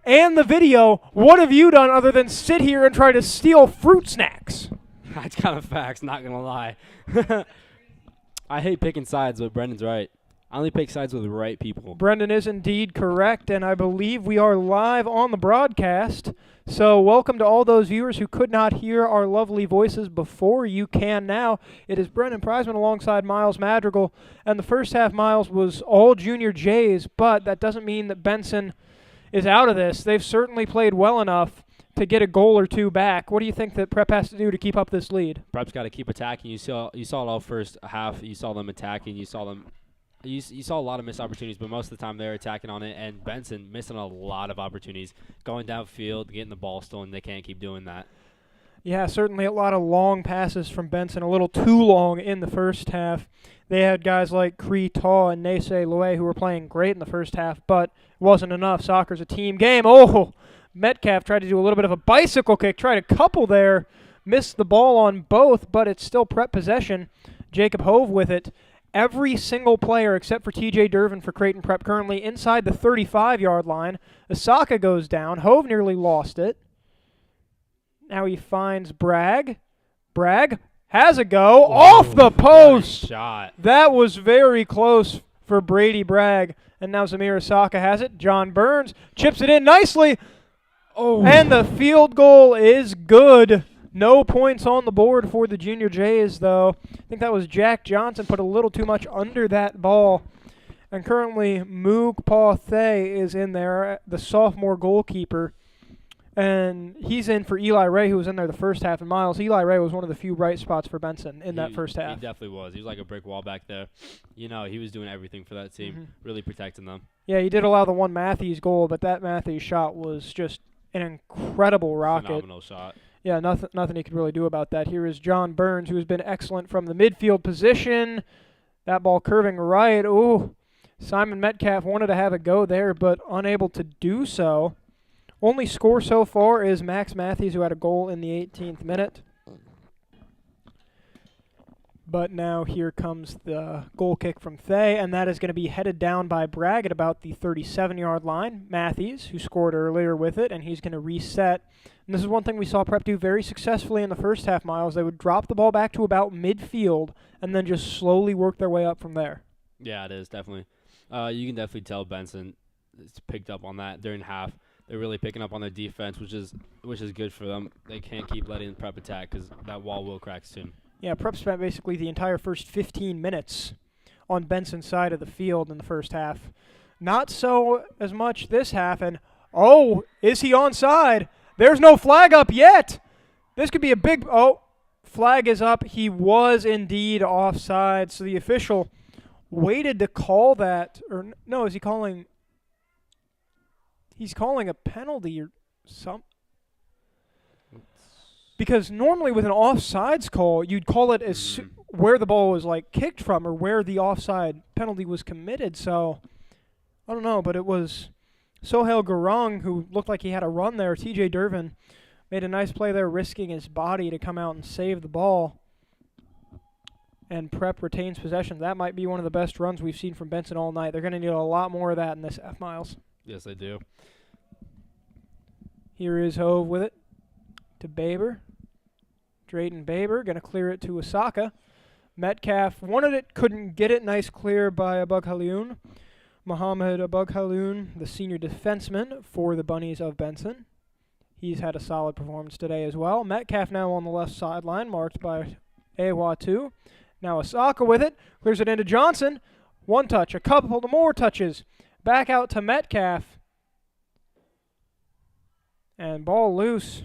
and the video, what have you done other than sit here and try to steal fruit snacks? That's kind of facts, not going to lie. I hate picking sides, but Brendan's right. I only pick sides with the right people. Brendan is indeed correct, and I believe we are live on the broadcast. So welcome to all those viewers who could not hear our lovely voices before. You can now. It is Brendan Prizeman alongside Miles Madrigal, and the first half, Miles, was all junior Jays, but that doesn't mean that Benson is out of this. They've certainly played well enough to get a goal or two back. What do you think that Prep has to do to keep up this lead? Prep's got to keep attacking. You saw it all first half. You saw them attacking. You saw a lot of missed opportunities, but most of the time they're attacking on it, and Benson missing a lot of opportunities, going downfield, getting the ball stolen. They can't keep doing that. Yeah, certainly a lot of long passes from Benson, a little too long in the first half. They had guys like Cree Taw and Nese Loe who were playing great in the first half, but it wasn't enough. Soccer's a team game. Oh, Metcalf tried to do a little bit of a bicycle kick, tried a couple there, missed the ball on both, but it's still Prep possession. Jacob Hove with it. Every single player except for TJ Dervin for Creighton Prep currently inside the 35-yard line. Osaka goes down. Hove nearly lost it. Now he finds Bragg. Bragg has a go. Off the post. Nice shot. That was very close for Brady Bragg. And now Zamir Osaka has it. John Burns chips it in nicely. Oh. And the field goal is good. No points on the board for the Junior Jays, though. I think that was Jack Johnson put a little too much under that ball. And currently, Moog Paw Thay is in there, the sophomore goalkeeper. And he's in for Eli Ray, who was in there the first half. And Miles, Eli Ray was one of the few bright spots for Benson in that first half. He definitely was. He was like a brick wall back there. You know, he was doing everything for that team, really protecting them. Yeah, he did allow the one Matthews goal, but that Matthews shot was just an incredible rocket. Phenomenal shot. Yeah, nothing he could really do about that. Here is John Burns, who has been excellent from the midfield position. That ball curving right. Ooh, Simon Metcalf wanted to have a go there, but unable to do so. Only score so far is Max Matthews, who had a goal in the 18th minute. But now here comes the goal kick from Thay, and that is going to be headed down by Bragg at about the 37-yard line. Matthews, who scored earlier with it, and he's going to reset. And this is one thing we saw Prep do very successfully in the first half, Miles. They would drop the ball back to about midfield and then just slowly work their way up from there. Yeah, it is, definitely. You can definitely tell Benson is picked up on that during half. They're really picking up on their defense, which is good for them. They can't keep letting Prep attack because that wall will crack soon. Yeah, Prep spent basically the entire first 15 minutes on Benson's side of the field in the first half. Not so as much this half, and is he onside? There's no flag up yet. This could be a big, flag is up. He was indeed offside, so the official waited to call that, or no, is he calling? He's calling a penalty or something. Because normally with an offsides call, you'd call it as where the ball was like kicked from or where the offside penalty was committed. So, I don't know, but it was Sohail Garang who looked like he had a run there. TJ Dervin made a nice play there, risking his body to come out and save the ball. And Prep retains possession. That might be one of the best runs we've seen from Benson all night. They're going to need a lot more of that in this F Miles. Yes, they do. Here is Hove with it to Baber. Drayton Baber going to clear it to Osaka. Metcalf wanted it, couldn't get it. Nice clear by Abughalioun. Mohamed Abughalioun, the senior defenseman for the Bunnies of Benson. He's had a solid performance today as well. Metcalf now on the left sideline, marked by Awatu. Now Osaka with it, clears it into Johnson. One touch, a couple more touches. Back out to Metcalf. And ball loose.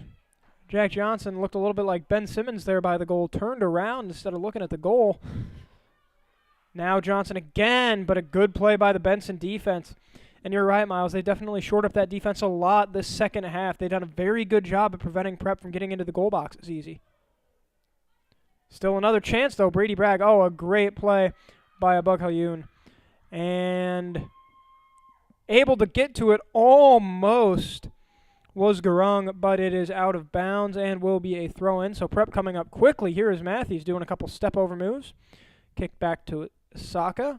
Jack Johnson looked a little bit like Ben Simmons there by the goal, turned around instead of looking at the goal. Now Johnson again, but a good play by the Benson defense. And you're right, Miles, they definitely shored up that defense a lot this second half. They've done a very good job of preventing Prep from getting into the goal boxes easy. Still another chance, though. Brady Bragg, a great play by Abughalioun. And able to get to it almost was Garang, but it is out of bounds and will be a throw-in. So Prep coming up quickly. Here is Matthews doing a couple step-over moves. Kick back to Osaka.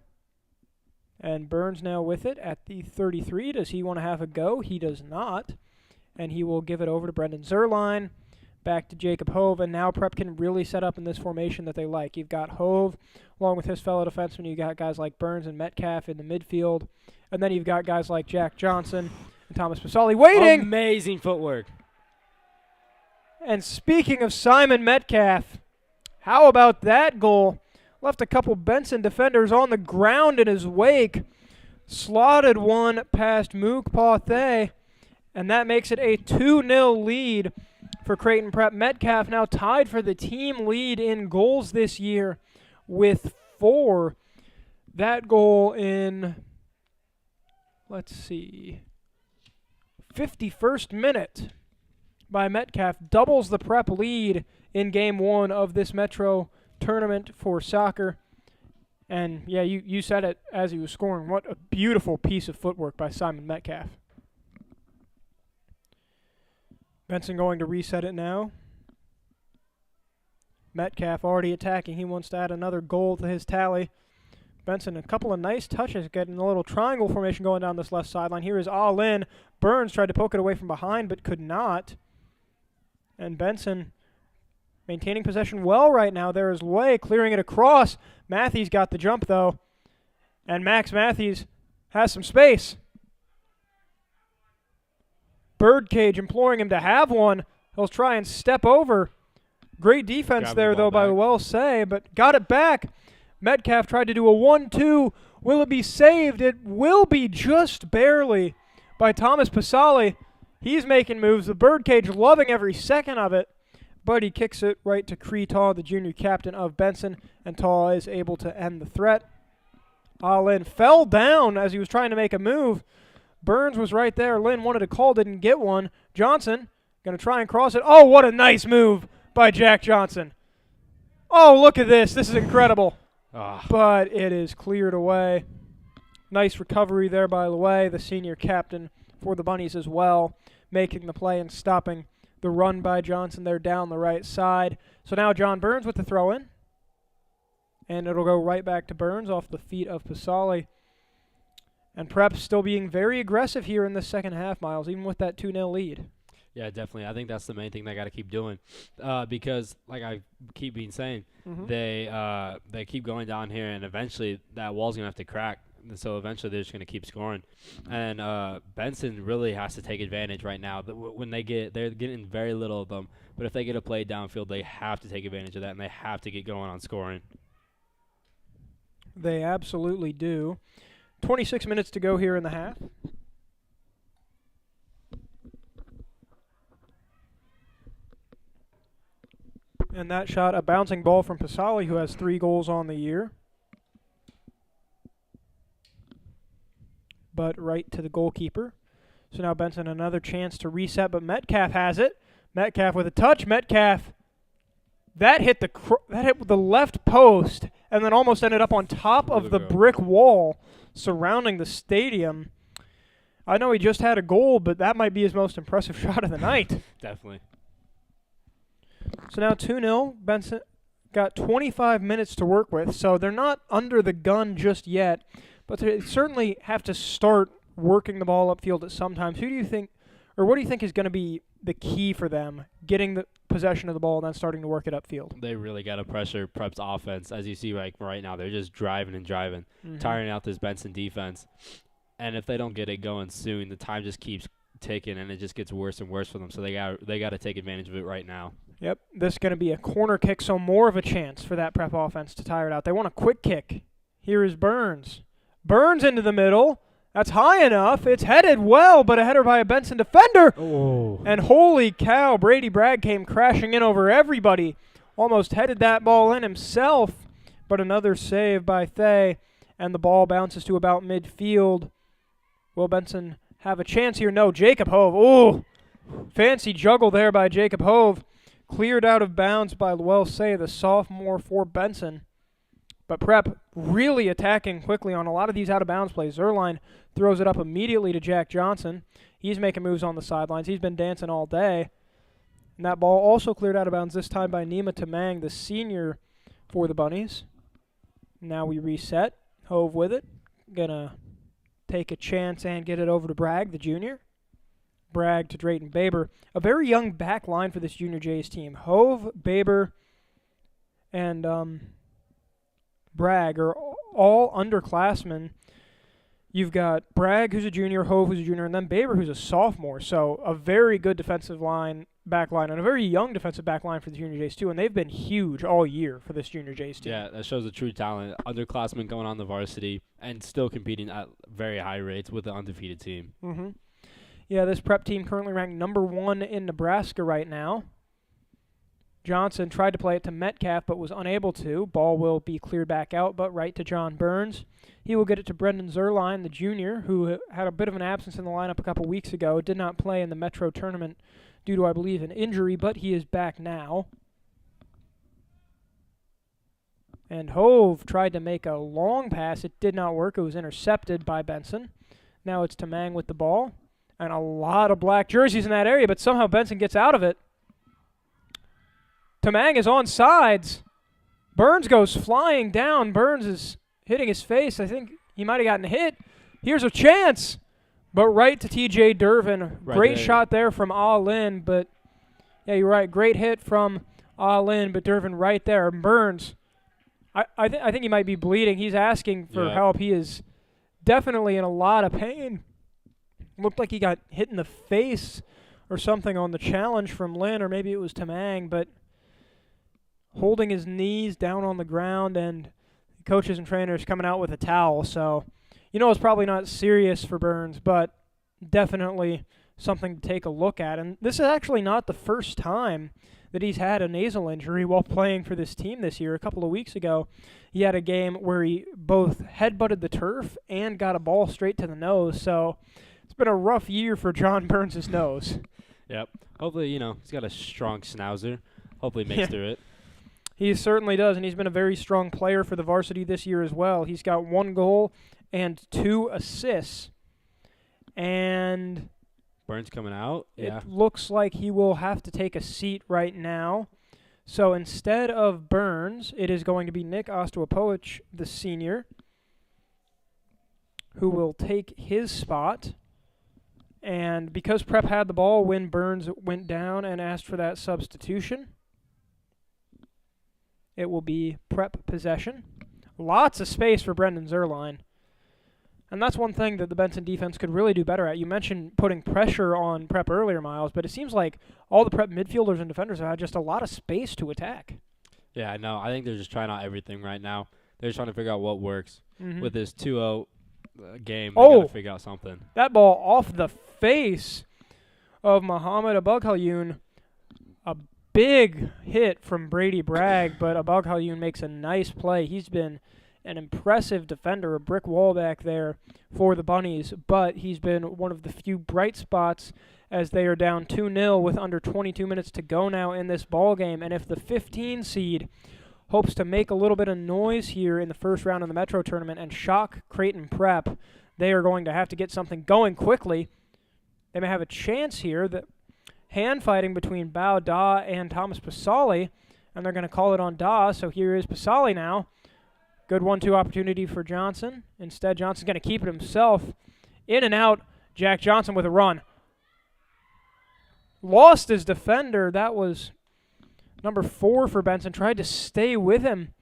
And Burns now with it at the 33. Does he want to have a go? He does not. And he will give it over to Brendan Zerline. Back to Jacob Hove. And now Prep can really set up in this formation that they like. You've got Hove along with his fellow defensemen. You've got guys like Burns and Metcalf in the midfield. And then you've got guys like Jack Johnson and Thomas Pasali waiting. Amazing footwork. And speaking of Simon Metcalf, how about that goal? Left a couple Benson defenders on the ground in his wake. Slotted one past Mook Pathé. And that makes it a 2-0 lead for Creighton Prep. Metcalf now tied for the team lead in goals this year with 4. That goal in, let's see, 51st minute by Metcalf doubles the Prep lead in Game 1 of this Metro tournament for soccer. And, yeah, you said it as he was scoring. What a beautiful piece of footwork by Simon Metcalf. Benson going to reset it now. Metcalf already attacking. He wants to add another goal to his tally. Benson, a couple of nice touches, getting a little triangle formation going down this left sideline. Here is all in. Burns tried to poke it away from behind, but could not. And Benson maintaining possession well right now. There is Loy clearing it across. Matthews got the jump, though. And Max Matthews has some space. Birdcage imploring him to have one. He'll try and step over. Great defense there, though, by Say, but got it back. Metcalf tried to do a 1-2. Will it be saved? It will be just barely by Thomas Pasali. He's making moves. The Birdcage loving every second of it. But he kicks it right to Cree Taw, the junior captain of Benson, and Taw is able to end the threat. Lin fell down as he was trying to make a move. Burns was right there. Lin wanted a call, didn't get one. Johnson going to try and cross it. Oh, what a nice move by Jack Johnson. Oh, look at this. This is incredible. But it is cleared away. Nice recovery there by Loy, the senior captain for the Bunnies as well, making the play and stopping the run by Johnson there down the right side. So now John Burns with the throw-in. And it'll go right back to Burns off the feet of Pasali. And Prep still being very aggressive here in the second half, Miles, even with that 2-0 lead. Yeah, definitely. I think that's the main thing they got to keep doing, because, like I keep saying, they keep going down here, and eventually that wall's gonna have to crack. So eventually they're just gonna keep scoring, and Benson really has to take advantage right now. When they're getting very little of them, but if they get a play downfield, they have to take advantage of that, and they have to get going on scoring. They absolutely do. 26 minutes to go here in the half. And that shot, a bouncing ball from Pasali, who has 3 goals on the year. But right to the goalkeeper. So now Benson another chance to reset, but Metcalf has it. Metcalf with a touch. Metcalf. That hit the left post and then almost ended up on top of the brick wall surrounding the stadium. I know he just had a goal, but that might be his most impressive shot of the night. Definitely. So now 2-0. Benson got 25 minutes to work with, so they're not under the gun just yet, but they certainly have to start working the ball upfield at some times. Who do you think, or what do you think is going to be the key for them getting the possession of the ball and then starting to work it upfield? They really got to pressure Prep's offense. As you see right now, they're just driving and driving, tiring out this Benson defense. And if they don't get it going soon, the time just keeps ticking, and it just gets worse and worse for them. So they got to take advantage of it right now. Yep, this is going to be a corner kick, so more of a chance for that Prep offense to tire it out. They want a quick kick. Here is Burns. Burns into the middle. That's high enough. It's headed well, but a header by a Benson defender. Oh. And holy cow, Brady Bragg came crashing in over everybody. Almost headed that ball in himself, but another save by Thay, and the ball bounces to about midfield. Will Benson have a chance here? No, Jacob Hove. Ooh, fancy juggle there by Jacob Hove. Cleared out of bounds by Say, the sophomore for Benson. But Prep really attacking quickly on a lot of these out-of-bounds plays. Zerline throws it up immediately to Jack Johnson. He's making moves on the sidelines. He's been dancing all day. And that ball also cleared out of bounds, this time by Nima Tamang, the senior for the Bunnies. Now we reset. Hove with it. going to take a chance and get it over to Bragg, the junior. Bragg to Drayton Baber. A very young back line for this Junior Jays team. Hove, Baber, and Bragg are all underclassmen. You've got Bragg, who's a junior, Hove, who's a junior, and then Baber, who's a sophomore. So a very good defensive line, back line, and a very young defensive back line for the Junior Jays, too. And they've been huge all year for this Junior Jays team. Yeah, that shows the true talent. Underclassmen going on the varsity and still competing at very high rates with the undefeated team. Mm-hmm. Yeah, this prep team currently ranked number 1 in Nebraska right now. Johnson tried to play it to Metcalf but was unable to. Ball will be cleared back out, but right to John Burns. He will get it to Brendan Zerline, the junior, who had a bit of an absence in the lineup a couple weeks ago. Did not play in the Metro tournament due to, I believe, an injury, but he is back now. And Hove tried to make a long pass. It did not work. It was intercepted by Benson. Now it's Tamang with the ball. And a lot of black jerseys in that area, but somehow Benson gets out of it. Tamang is on sides. Burns goes flying down. Burns is hitting his face. I think he might have gotten hit. Here's a chance. But right to TJ Dervin. Right Great there. shot there from Ah-Lin, but yeah, you're right. Great hit from Ah-Lin, but Dervin right there. Burns, I think he might be bleeding. He's asking for help. He is definitely in a lot of pain. Looked like he got hit in the face or something on the challenge from Lin, or maybe it was Tamang, but holding his knees down on the ground, and coaches and trainers coming out with a towel. So, it's probably not serious for Burns, but definitely something to take a look at. And this is actually not the first time that he's had a nasal injury while playing for this team this year. A couple of weeks ago, he had a game where he both headbutted the turf and got a ball straight to the nose. So it's been a rough year for John Burns' nose. Yep. Hopefully, he's got a strong schnauzer. Hopefully he makes through it. He certainly does, and he's been a very strong player for the varsity this year as well. He's got 1 goal and 2 assists. And Burns coming out. Yeah. It looks like he will have to take a seat right now. So instead of Burns, it is going to be Nick Ostopovich, the senior, who will take his spot. And because Prep had the ball when Burns went down and asked for that substitution, it will be Prep possession. Lots of space for Brendan Zerline. And that's one thing that the Benson defense could really do better at. You mentioned putting pressure on Prep earlier, Miles, but it seems like all the Prep midfielders and defenders have had just a lot of space to attack. Yeah, no, I think they're just trying out everything right now. They're just trying to figure out what works. With this 2-0 game, they got to figure out something. That ball off the face of Muhammad Abughalyoun. A big hit from Brady Bragg, but Abughalyoun makes a nice play. He's been an impressive defender, a brick wall back there for the Bunnies, but he's been one of the few bright spots as they are down 2-0 with under 22 minutes to go now in this ball game. And if the 15 seed hopes to make a little bit of noise here in the first round of the Metro tournament and shock Creighton Prep, they are going to have to get something going quickly. They may have a chance here. The hand fighting between Bao Da and Thomas Pasali, and they're going to call it on Da, so here is Pasali now. Good 1-2 opportunity for Johnson. Instead, Johnson's going to keep it himself. In and out, Jack Johnson with a run. Lost his defender. That was number 4 for Benson. Tried to stay with him.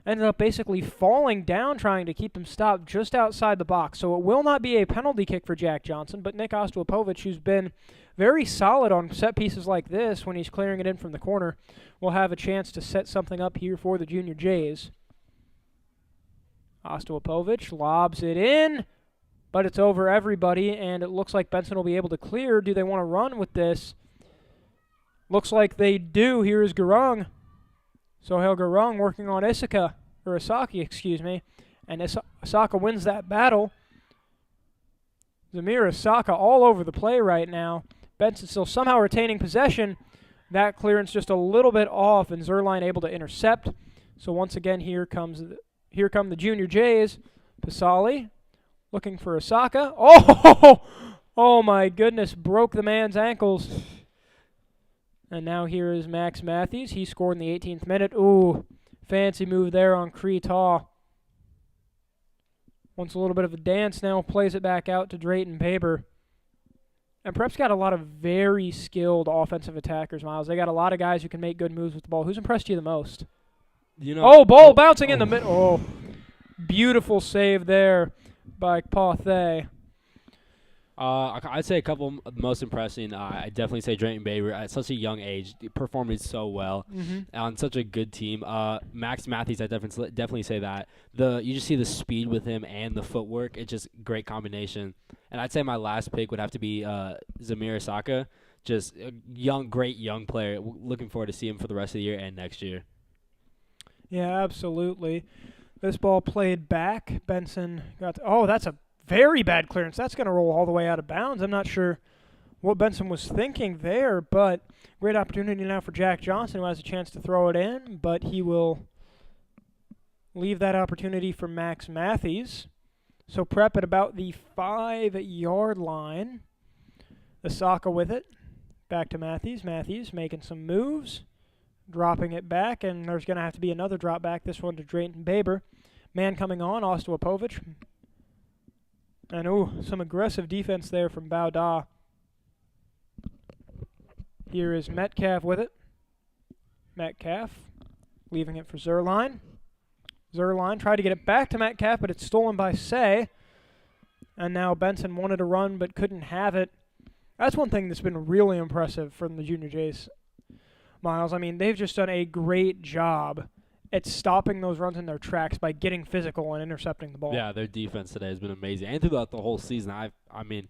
Ended up basically falling down trying to keep him stopped just outside the box. So it will not be a penalty kick for Jack Johnson, but Nick Ostopovich, who's been very solid on set pieces like this when he's clearing it in from the corner, will have a chance to set something up here for the Junior Jays. Ostopovich lobs it in, but it's over everybody, and it looks like Benson will be able to clear. Do they want to run with this? Looks like they do. Here is Garung. Sohail Garung working on Asaki, excuse me, and Asaka wins that battle. Zamir Asaka all over the play right now. Benson still somehow retaining possession. That clearance just a little bit off, and Zerline able to intercept. So once again, here come the Junior Jays. Pasali looking for Asaka. Oh my goodness, broke the man's ankles. And now here is Max Matthews. He scored in the 18th minute. Ooh, fancy move there on Kree Taw. Wants a little bit of a dance now, plays it back out to Drayton Baber. And Prep's got a lot of very skilled offensive attackers, Miles. They got a lot of guys who can make good moves with the ball. Who's impressed you the most? Ball bouncing in the middle. Oh, beautiful save there by Pathé. I'd say a couple of the most impressive. I definitely say Drayton Baber at such a young age, performing so well on such a good team. Max Matthews, I definitely say that. You just see the speed with him and the footwork. It's just great combination. And I'd say my last pick would have to be Zamir Asaka, just a great young player. Looking forward to see him for the rest of the year and next year. Yeah, absolutely. This ball played back. Benson got. That's a very bad clearance. That's going to roll all the way out of bounds. I'm not sure what Benson was thinking there, but great opportunity now for Jack Johnson, who has a chance to throw it in, but he will leave that opportunity for Max Matthews. So Prep at about the 5-yard line. Asaka with it. Back to Matthews. Matthews making some moves, dropping it back, and there's going to have to be another drop back, this one to Drayton Baber. Man coming on, Ostopovich. And, some aggressive defense there from Bauda. Here is Metcalf with it. Metcalf leaving it for Zerline. Zerline tried to get it back to Metcalf, but it's stolen by Say. And now Benson wanted to run but couldn't have it. That's one thing that's been really impressive from the Junior Jays, Miles. I mean, they've just done a great job at stopping those runs in their tracks by getting physical and intercepting the ball. Yeah, their defense today has been amazing. And throughout the whole season, I mean,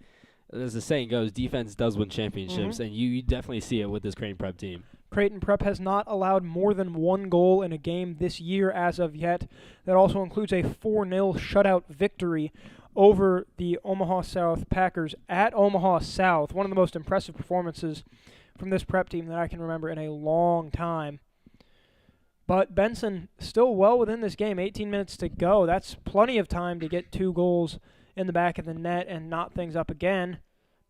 as the saying goes, defense does win championships, and you definitely see it with this Creighton Prep team. Creighton Prep has not allowed more than one goal in a game this year as of yet. That also includes a 4-0 shutout victory over the Omaha South Packers at Omaha South. One of the most impressive performances from this Prep team that I can remember in a long time. But Benson still well within this game, 18 minutes to go. That's plenty of time to get 2 goals in the back of the net and knot things up again.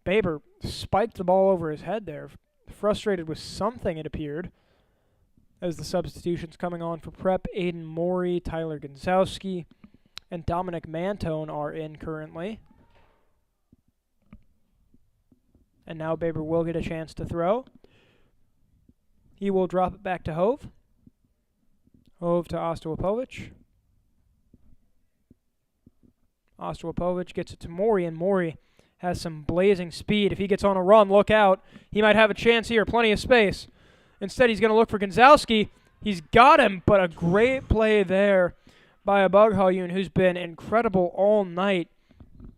Baber spiked the ball over his head there, frustrated with something, it appeared, as the substitutions coming on for Prep. Aiden Morey, Tyler Glogowski, and Dominic Mantone are in currently. And now Baber will get a chance to throw. He will drop it back to Hove. Hove to Ostopovich. Ostopovich gets it to Morey, and Morey has some blazing speed. If he gets on a run, look out. He might have a chance here, plenty of space. Instead, he's going to look for Glogowski. He's got him, but a great play there by a Bughalyun who's been incredible all night.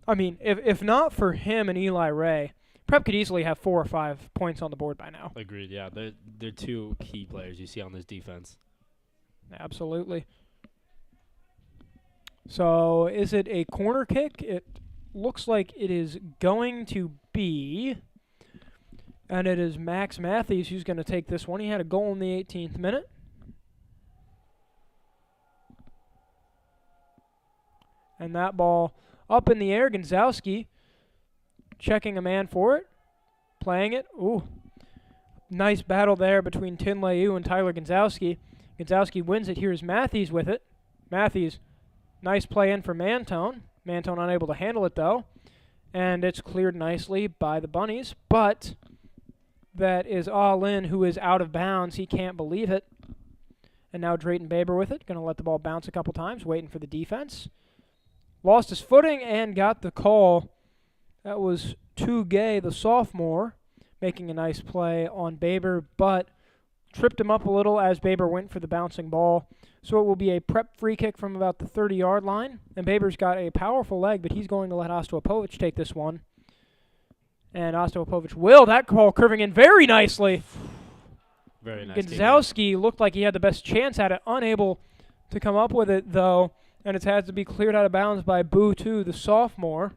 I mean, if not for him and Eli Ray, Prep could easily have 4 or 5 points on the board by now. Agreed, yeah. They're 2 key players you see on this defense. Absolutely. So, is it a corner kick? It looks like it is going to be. And it is Max Matthews who's going to take this one. He had a goal in the 18th minute. And that ball up in the air. Glogowski checking a man for it. Playing it. Ooh. Nice battle there between Tinleu and Tyler Glogowski. Glogowski wins it. Here's Matthews with it. Matthews, nice play in for Mantone. Mantone unable to handle it, though. And it's cleared nicely by the Bunnies. But that is All-In, who is out of bounds. He can't believe it. And now Drayton Baber with it. Going to let the ball bounce a couple times, waiting for the defense. Lost his footing and got the call. That was Tugay, the sophomore, making a nice play on Baber, but tripped him up a little as Baber went for the bouncing ball. So it will be a Prep free kick from about the 30-yard line. And Baber's got a powerful leg, but he's going to let Ostopovich take this one. And Ostopovich will. That ball curving in very nicely. Very nice. Glogowski looked like he had the best chance at it. Unable to come up with it, though. And it's had to be cleared out of bounds by Boo, the sophomore.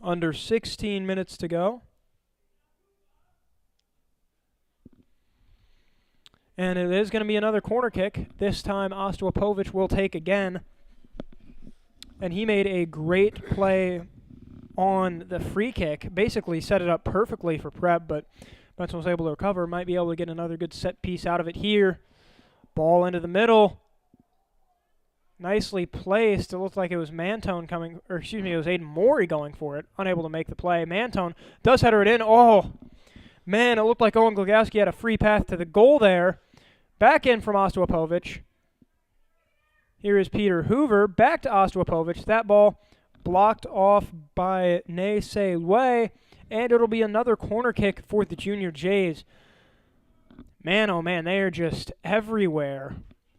Under 16 minutes to go. And it is going to be another corner kick. This time Ostopovich will take again. And he made a great play on the free kick. Basically set it up perfectly for Prep, but Benson was able to recover. Might be able to get another good set piece out of it here. Ball into the middle. Nicely placed. It looked like it was Mantone coming, or excuse me, it was Aiden Morey going for it. Unable to make the play. Mantone does header it in. Oh, man, it looked like Owen Glogowski had a free path to the goal there. Back in from Ostopovic. Here is Peter Hoover. Back to Ostopovic. That ball blocked off by Ne Se Lue, and it'll be another corner kick for the Junior Jays. Man, oh man, they are just everywhere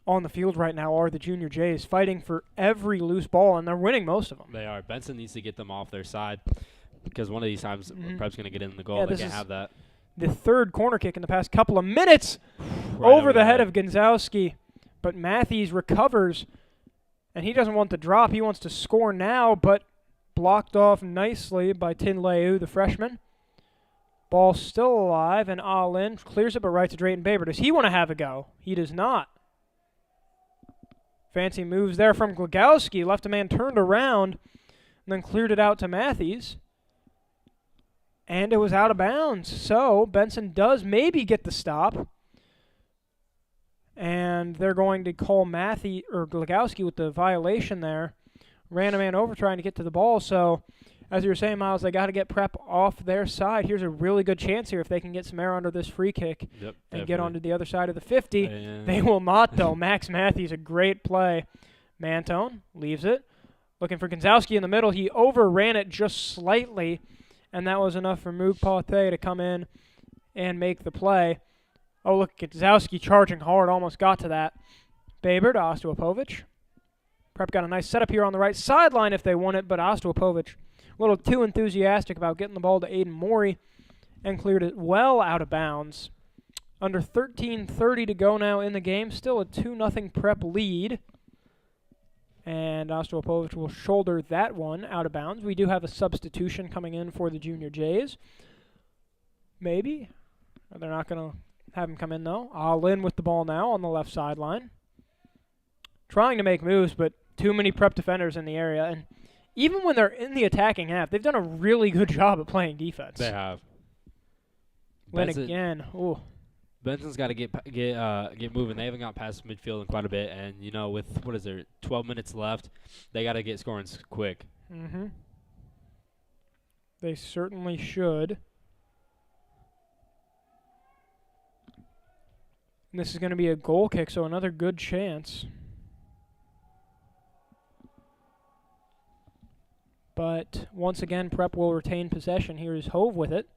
on the field right now are the Junior Jays, fighting for every loose ball, and they're winning most of them. They are. Benson needs to get them off their side because one of these times Prep's going to get in the goal. Yeah, they can't have that. The third corner kick in the past couple of minutes Right over the head of Glogowski, but Matthews recovers, and he doesn't want the drop. He wants to score now, but blocked off nicely by Tin Leu, the freshman. Ball still alive, and Alin clears it, but right to Drayton Baber. Does he want to have a go? He does not. Fancy moves there from Glogowski. Left a man turned around and then cleared it out to Matthews. And it was out of bounds. So Benson does maybe get the stop. And they're going to call Glogowski with the violation there. Ran a man over trying to get to the ball. So as you were saying, Miles, they got to get Prep off their side. Here's a really good chance here if they can get some air under this free kick and get onto the other side of the 50. They will not, though. Max Matthews, a great play. Mantone leaves it. Looking for Glogowski in the middle. He overran it just slightly, and that was enough for Moog Pathé to come in and make the play. Oh, look, Glogowski charging hard. Almost got to that. Baber to Ostopovic. Prep got a nice setup here on the right sideline if they want it, but Ostopovic a little too enthusiastic about getting the ball to Aiden Morey and cleared it well out of bounds. Under 13:30 to go now in the game. Still a 2-0 Prep lead. And Ostopovic will shoulder that one out of bounds. We do have a substitution coming in for the Junior Jays. Maybe. They're not going to have him come in, though. Alin with the ball now on the left sideline. Trying to make moves, but too many Prep defenders in the area. And even when they're in the attacking half, they've done a really good job at playing defense. They have. Then again, ooh. Benson's got to get moving. They haven't got past midfield in quite a bit, and with 12 minutes left, they got to get scoring quick. Mm-hmm. They certainly should. And this is going to be a goal kick, so another good chance. But once again, Prep will retain possession. Here is Hove with it.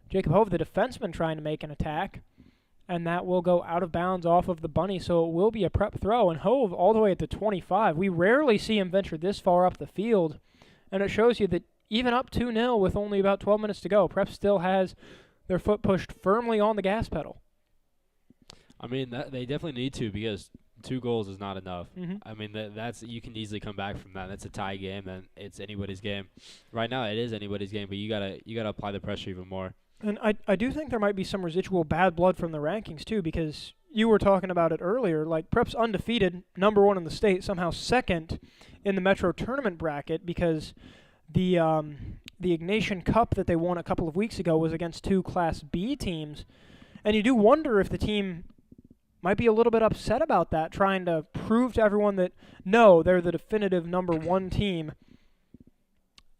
Jacob Hove, the defenseman, trying to make an attack. And that will go out of bounds off of the bunny, so it will be a Prep throw. And Hove all the way at the 25. We rarely see him venture this far up the field. And it shows you that even up 2-0 with only about 12 minutes to go, Prep still has their foot pushed firmly on the gas pedal. I mean, they definitely need to because 2 goals is not enough. Mm-hmm. I mean, that's you can easily come back from that. That's a tie game, and it's anybody's game. Right now, it is anybody's game, but you gotta apply the pressure even more. And I do think there might be some residual bad blood from the rankings too, because you were talking about it earlier. Like Prep's undefeated, number 1 in the state, somehow second in the Metro tournament bracket because the Ignatian Cup that they won a couple of weeks ago was against 2 Class B teams, and you do wonder if the team might be a little bit upset about that, trying to prove to everyone that, no, they're the definitive number 1 team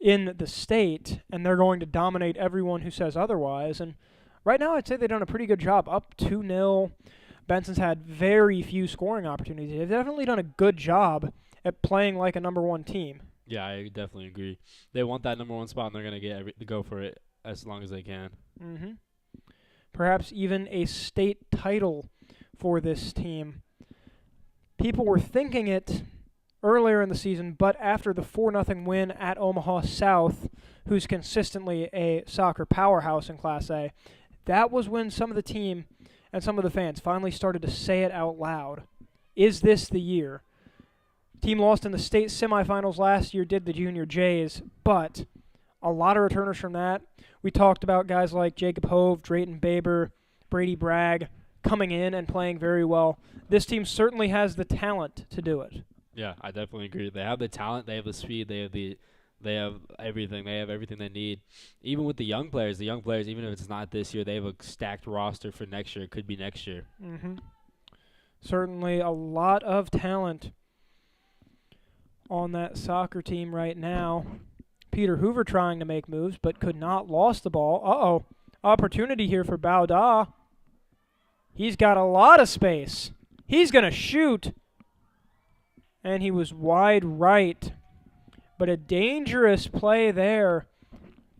in the state, and they're going to dominate everyone who says otherwise. And right now, I'd say they've done a pretty good job. Up 2-0. Benson's had very few scoring opportunities. They've definitely done a good job at playing like a number 1 team. Yeah, I definitely agree. They want that number 1 spot, and they're going to go for it as long as they can. Mm-hmm. Perhaps even a state title for this team. People were thinking it earlier in the season, but after the 4-0 win at Omaha South, who's consistently a soccer powerhouse in Class A, that was when some of the team and some of the fans finally started to say it out loud. Is this the year? Team lost in the state semifinals last year, did the Junior Jays, but a lot of returners from that. We talked about guys like Jacob Hove, Drayton Baber, Brady Bragg coming in and playing very well. This team certainly has the talent to do it. Yeah, I definitely agree. They have the talent, they have the speed, they have everything. They have everything they need. Even with the young players, even if it's not this year, they have a stacked roster for next year. It could be next year. Mm-hmm. Certainly a lot of talent. on that soccer team right now. Peter Hoover trying to make moves, but could not. Lost the ball. Uh-oh. Opportunity here for Bauda. He's got a lot of space. He's going to shoot. And he was wide right. But a dangerous play there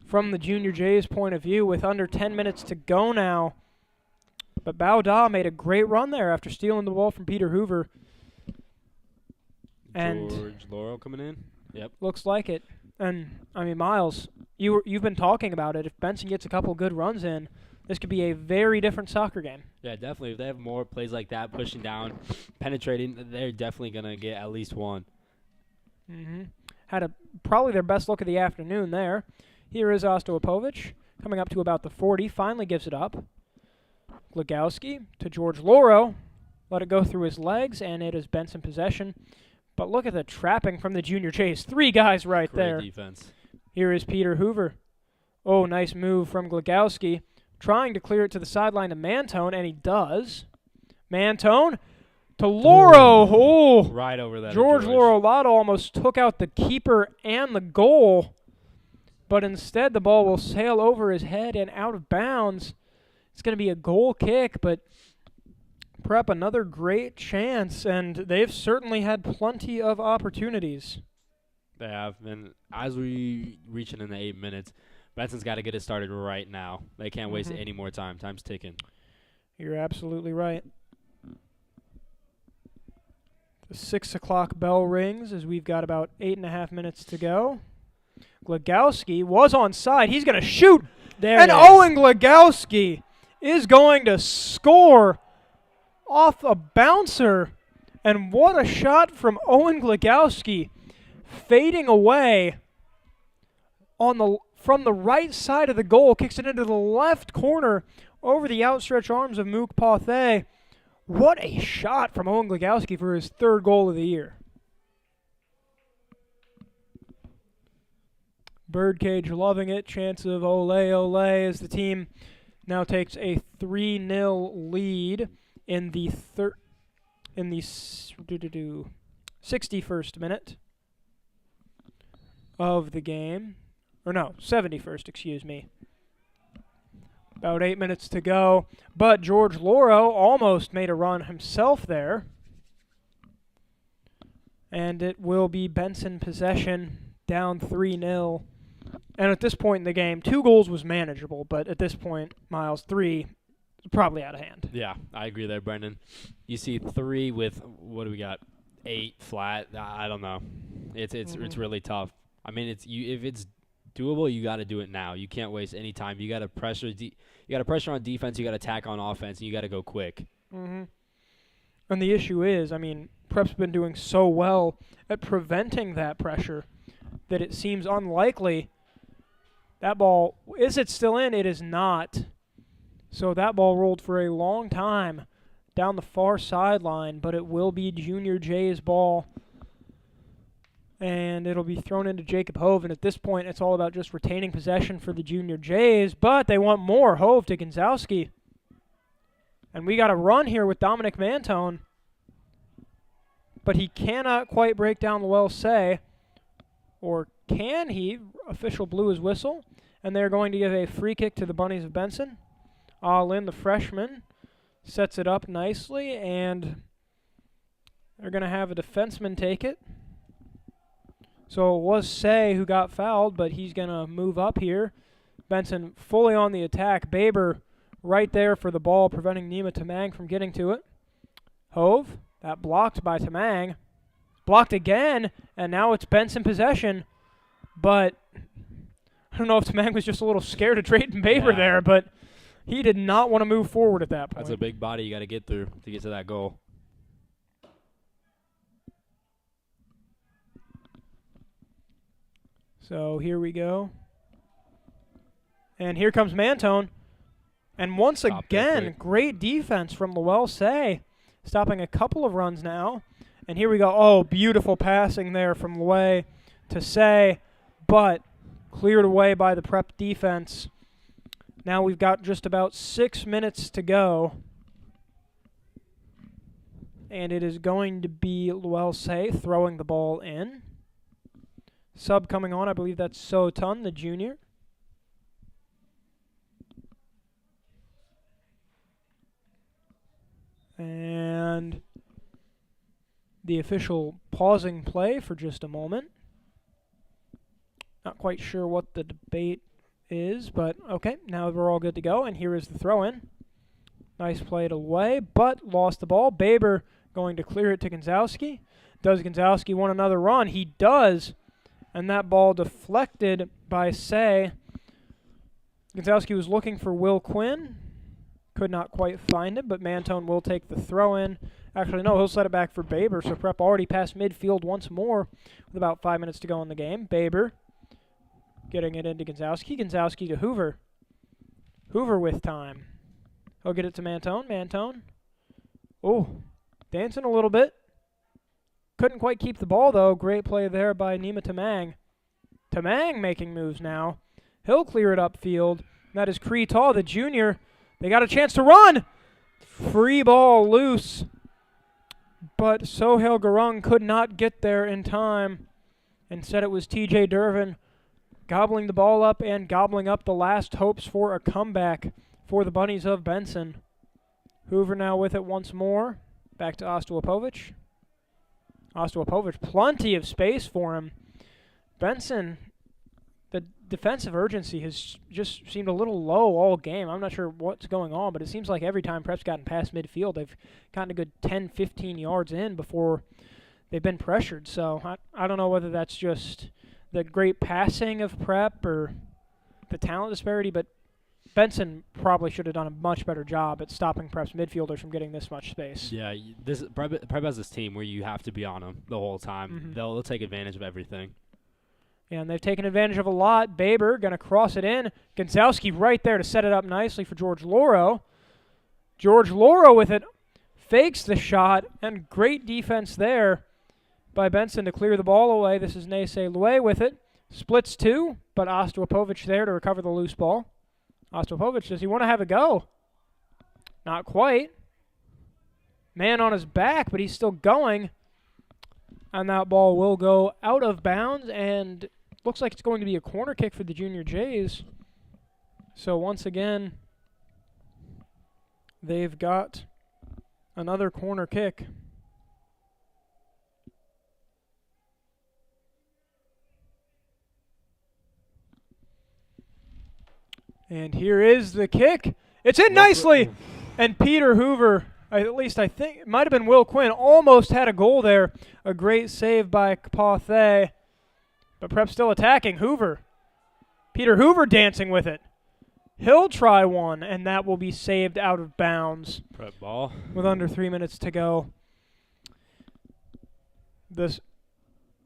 from the Junior Jays' point of view with under 10 minutes to go now. But Bauda made a great run there after stealing the ball from Peter Hoover. And George Laurel coming in. Yep. Looks like it. And, I mean, Miles, you've been talking about it. If Benson gets a couple good runs in, this could be a very different soccer game. Yeah, definitely. If they have more plays like that, pushing down, penetrating, they're definitely going to get at least one. Had probably their best look of the afternoon there. Here is Ostopovich coming up to about the 40. Finally gives it up. Glogowski to George Lauro. Let it go through his legs, and it is Benson possession. But look at the trapping from the Junior Jays. 3 guys right there. Great defense. Here is Peter Hoover. Oh, nice move from Glogowski. Trying to clear it to the sideline to Mantone, and he does. Mantone to Lauro. Oh, right over that. George Lauro-Lotto almost took out the keeper and the goal. But instead, the ball will sail over his head and out of bounds. It's going to be a goal kick, but Prep another great chance, and they've certainly had plenty of opportunities. They have, and as we reach in the 8 minutes, Benson's got to get it started right now. They can't waste any more time. Time's ticking. You're absolutely right. The 6 o'clock bell rings as we've got about 8.5 minutes to go. Glogowski was onside. He's going to shoot. And Owen Glogowski is going to score off a bouncer. And what a shot from Owen Glogowski, fading away from the right side of the goal, kicks it into the left corner over the outstretched arms of Mook Pathé. What a shot from Owen Glogowski for his 3rd goal of the year. Birdcage loving it. Chance of ole as the team now takes a 3-0 lead in the 61st minute of the game. Or no, 71st, excuse me. About 8 minutes to go. But George Lauro almost made a run himself there. And it will be Benson possession, down 3-0. And at this point in the game, 2 goals was manageable. But at this point, Miles, 3 is probably out of hand. Yeah, I agree there, Brendan. You see 3 with, what do we got, 8 flat. I don't know. It's really tough. I mean, if it's doable, you got to do it now. You can't waste any time. You got to pressure. You got to pressure on defense. You got to attack on offense. And you got to go quick. And the issue is, I mean, Prep's been doing so well at preventing that pressure that it seems unlikely. That ball, is it still in? It is not. So that ball rolled for a long time down the far sideline, but it will be Junior Jay's ball. And it'll be thrown into Jacob Hove. And at this point, it's all about just retaining possession for the Junior Jays. But they want more. Hove to Gonzowski. And we got a run here with Dominic Mantone. But he cannot quite break down Luell-Say. Or can he? Official blew his whistle. And they're going to give a free kick to the Bunnies of Benson. All-in, the freshman, sets it up nicely. And they're going to have a defenseman take it. So it was Say who got fouled, but he's going to move up here. Benson fully on the attack. Baber right there for the ball, preventing Nima Tamang from getting to it. Hove, that blocked by Tamang. Blocked again, and now it's Benson possession. But I don't know if Tamang was just a little scared of Drayton Baber there, but he did not want to move forward at that point. That's a big body you got to get through to get to that goal. So here we go. And here comes Mantone. And once again, great defense from Luell-Say, stopping a couple of runs now. And here we go. Oh, beautiful passing there from Luay to Say, but cleared away by the Prep defense. Now we've got just about 6 minutes to go. And it is going to be Luell-Say throwing the ball in. sub coming on. I believe that's Sotun, the junior. And the official pausing play for just a moment. Not quite sure what the debate is, but okay, now we're all good to go. And here is the throw-in. Nice play to away, but lost the ball. Baber going to clear it to Glogowski. Does Glogowski want another run? He does. And that ball deflected by Say. Glogowski was looking for Will Quinn. Could not quite find him, but Mantone will take the throw-in. Actually, no, he'll set it back for Baber, so Prep already past midfield once more with about 5 minutes to go in the game. Baber getting it into Glogowski. Glogowski to Hoover. Hoover with time. He'll get it to Mantone. Mantone. Oh, dancing a little bit. Couldn't quite keep the ball, though. Great play there by Nima Tamang. Tamang making moves now. He'll clear it upfield. That is Creetaw, the junior. They got a chance to run. Free ball loose. But Sohail Garung could not get there in time. Instead, it was TJ Dervin gobbling the ball up and gobbling up the last hopes for a comeback for the Bunnies of Benson. Hoover now with it once more. Back to Ostojić. Ostojić, plenty of space for him. Benson, the defensive urgency has just seemed a little low all game. I'm not sure what's going on, but it seems like every time Prep's gotten past midfield, they've gotten a good 10, 15 yards in before they've been pressured. So I don't know whether that's just the great passing of Prep or the talent disparity, but Benson probably should have done a much better job at stopping Prep's midfielders from getting this much space. Yeah, Prep has this team where you have to be on them the whole time. Mm-hmm. They'll take advantage of everything. And they've taken advantage of a lot. Baber going to cross it in. Glogowski right there to set it up nicely for George Loro. George Loro with it. Fakes the shot. And great defense there by Benson to clear the ball away. This is Nese Lue with it. Splits two, but Ostojić there to recover the loose ball. Ostojić, does he want to have a go? Not quite. Man on his back, but he's still going. And that ball will go out of bounds, and looks like it's going to be a corner kick for the Junior Jays. So once again, they've got another corner kick. And here is the kick. It's in nicely. And Peter Hoover, at least I think, it might have been Will Quinn, almost had a goal there. A great save by Kapathe. But Prep still attacking. Hoover. Peter Hoover dancing with it. He'll try one, and that will be saved out of bounds. Prep ball. With under 3 minutes to go. The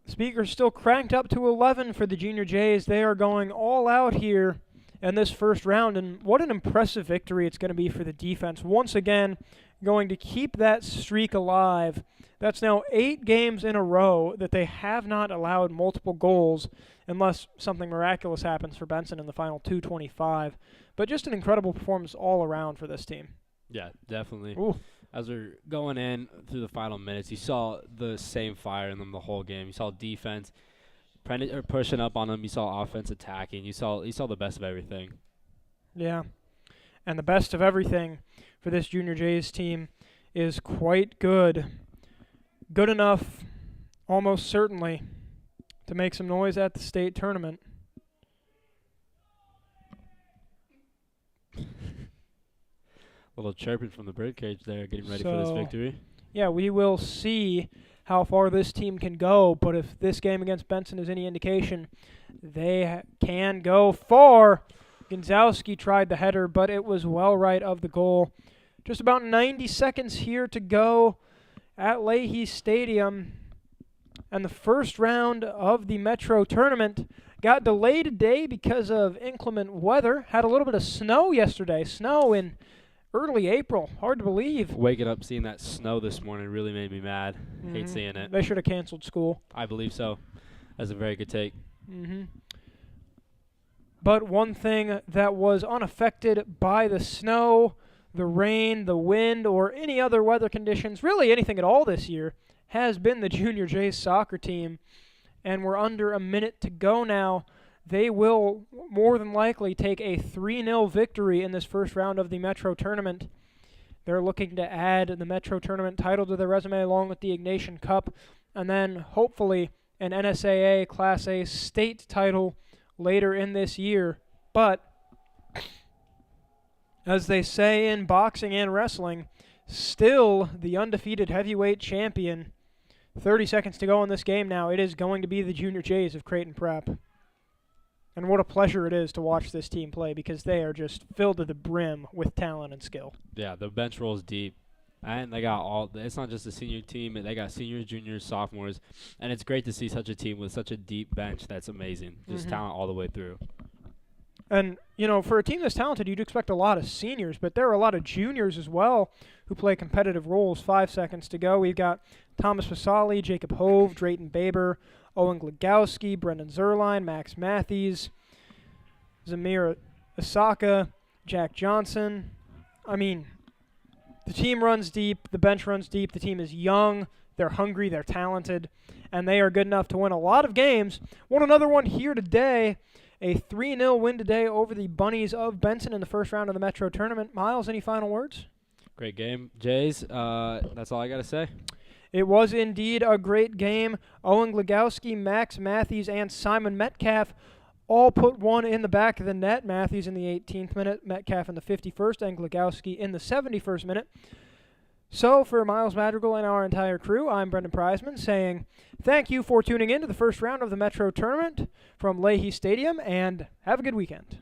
speaker's still cranked up to 11 for the Junior Jays. They are going all out here in this first round, and what an impressive victory it's going to be for the defense. Once again, going to keep that streak alive. That's now 8 games in a row that they have not allowed multiple goals unless something miraculous happens for Benson in the final 2:25. But just an incredible performance all around for this team. Yeah, definitely. Ooh. As we're going in through the final minutes, you saw the same fire in them the whole game. You saw defense pushing up on them. You saw offense attacking. You saw the best of everything. Yeah, and the best of everything for this Junior Jays team is quite good. Good enough, almost certainly, to make some noise at the state tournament. A little chirping from the birdcage there, getting ready for this victory. Yeah, we will see how far this team can go, but if this game against Benson is any indication, they can go far. Glogowski tried the header, but it was well right of the goal. Just about 90 seconds here to go at Leahy Stadium. And the first round of the Metro tournament got delayed today because of inclement weather. Had a little bit of snow yesterday. Snow in early April. Hard to believe. Waking up seeing that snow this morning really made me mad. Hate seeing it. They should have canceled school. I believe so. That's a very good take. But one thing that was unaffected by the snow, the rain, the wind, or any other weather conditions, really anything at all this year, has been the Junior Jays soccer team. and we're under a minute to go now. They will more than likely take a 3-0 victory in this first round of the Metro Tournament. They're looking to add the Metro Tournament title to their resume along with the Ignatian Cup, and then hopefully an NSAA Class A state title later in this year. But as they say in boxing and wrestling, still the undefeated heavyweight champion. 30 seconds to go in this game now. It is going to be the Junior Jays of Creighton Prep. And what a pleasure it is to watch this team play because they are just filled to the brim with talent and skill. Yeah, the bench rolls deep. And they got it's not just a senior team. They got seniors, juniors, sophomores. And it's great to see such a team with such a deep bench. That's amazing. Just talent all the way through. And, for a team that's talented, you'd expect a lot of seniors, but there are a lot of juniors as well who play competitive roles. 5 seconds to go. We've got Thomas Fasali, Jacob Hove, Drayton Baber, Owen Glogowski, Brendan Zerline, Max Matthews, Zamir Asaka, Jack Johnson. I mean, the team runs deep, the bench runs deep, the team is young, they're hungry, they're talented, and they are good enough to win a lot of games. Won another one here today, a 3-0 win today over the Bunnies of Benson in the first round of the Metro Tournament. Miles, any final words? Great game, Jays. That's all I got to say. It was indeed a great game. Owen Glogowski, Max Matthews, and Simon Metcalf all put one in the back of the net. Matthews in the 18th minute, Metcalf in the 51st, and Glogowski in the 71st minute. So for Miles Madrigal and our entire crew, I'm Brendan Prizeman saying thank you for tuning in to the first round of the Metro Tournament from Leahy Stadium, and have a good weekend.